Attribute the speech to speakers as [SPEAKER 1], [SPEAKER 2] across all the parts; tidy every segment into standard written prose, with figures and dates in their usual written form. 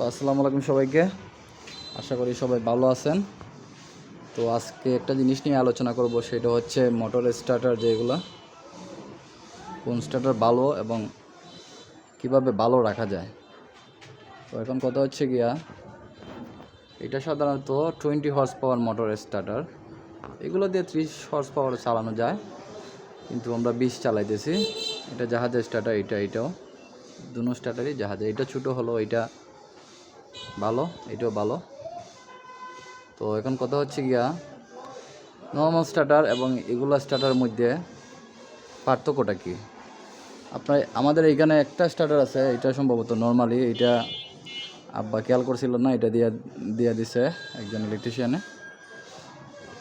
[SPEAKER 1] আসসালামু আলাইকুম সবাইকে। আশা করি সবাই ভালো আছেন। তো আজকে একটা জিনিস নিয়ে আলোচনা করব, সেটা হচ্ছে মোটর স্টার্টার, যেগুলো কোন স্টার্টার ভালো এবং কিভাবে ভালো রাখা যায়। তো এখন কথা হচ্ছে গিয়া, এটা সাধারণত 20 হর্স পাওয়ার মোটর স্টার্টার। এগুলো দিয়ে 30 হর্স পাওয়ার চালানো যায়, কিন্তু আমরা 20 চালাইতেছি। এটা জাহাজের স্টার্টার, এটাও দুনো স্টার্টারই জাহাজে। এটা ছোটো হলো, এটা ভালো, এটাও ভালো। তো এখন কথা হচ্ছে গিয়া, নর্মাল স্টার্টার এবং এগুলা স্টার্টারের মধ্যে পার্থক্যটা কি। আমাদের এইখানে একটা স্টার্টার আছে, এটা সম্ভবত নর্মালি, এটা আব্বা খেয়াল করছিল না, এটা দিয়ে দিছে একজন ইলেকট্রিশিয়ানে।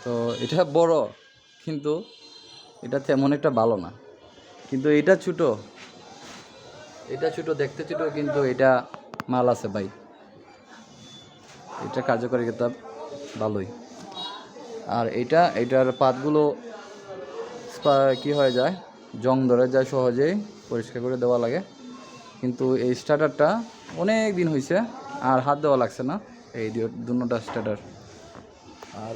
[SPEAKER 1] তো এটা বড়, কিন্তু এটা তেমন একটা ভালো না। কিন্তু এটা ছোটো দেখতে ছোটো, কিন্তু এটা মাল আছে ভাই, এটা কার্যকারিতা ভালোই। আর এটার পাতগুলো কি হয়ে যায়, জং ধরে যায়, সহজেই পরিষ্কার করে দেওয়া লাগে। কিন্তু এই স্টার্টারটা অনেক দিন হয়েছে, আর হাত দেওয়া লাগছে না এই দুটোটা স্টার্টার। আর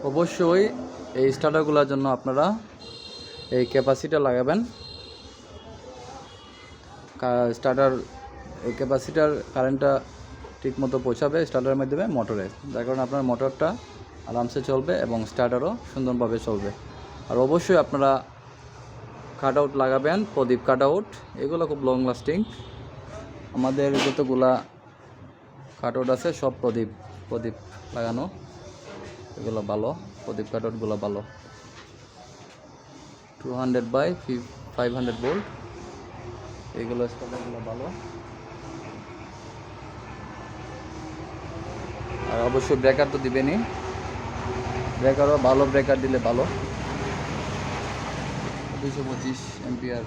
[SPEAKER 1] অবশ্যই এই স্টার্টারগুলোর জন্য আপনারা এই ক্যাপাসিটার লাগাবেন। এই ক্যাপাসিটার কারেন্টটা ঠিকমতো পৌঁছাবে স্টার্টারের মাধ্যমে মোটরে, যার কারণে আপনার মোটরটা আরামসে চলবে এবং স্টার্টারও সুন্দরভাবে চলবে। আর অবশ্যই আপনারা কাট আউট লাগাবেন, প্রদীপ কাট আউট, এগুলো খুব লং লাস্টিং। আমাদের যতগুলা কাট আউট আছে সব প্রদীপ লাগানো, এগুলো ভালো, প্রদীপ কাট আউটগুলো ভালো। 200/500 ভোল্ট, এগুলো স্টার্টারগুলো ভালো। আর অবশ্যই ব্রেকার তো দিবেনই, ব্রেকারও ভালো, ব্রেকার দিলে ভালো। 225 এম্পিয়ার।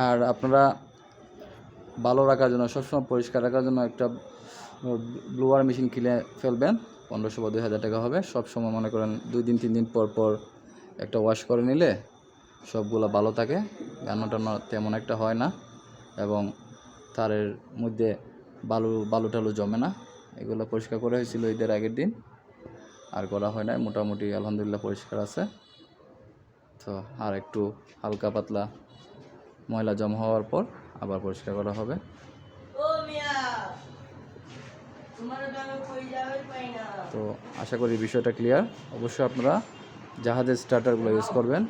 [SPEAKER 1] আর আপনারা ভালো রাখার জন্য, সবসময় পরিষ্কার রাখার জন্য একটা ব্লোয়ার মেশিন কিনে ফেলবেন। 1500 বা 2000 টাকা হবে। সবসময় মনে করেন 2 দিন 3 দিন পর একটা ওয়াশ করে নিলে সবগুলো ভালো থাকে, গান্ন টান্ন তেমন একটা হয় না, এবং তারের মধ্যে বালু টালু জমে না। এগুলো পরিষ্কার করা হয়েছিল ঈদের আগের দিন, আর করা হয় না। মোটামুটি আলহামদুলিল্লাহ পরিষ্কার আছে। তো আর একটু হালকা পাতলা ময়লা জমা হওয়ার পর আবার পরিষ্কার করা হবে। তো আশা করি বিষয়টা ক্লিয়ার। অবশ্যই আপনারা জাহাজের স্টার্টারগুলো ইউজ করবেন।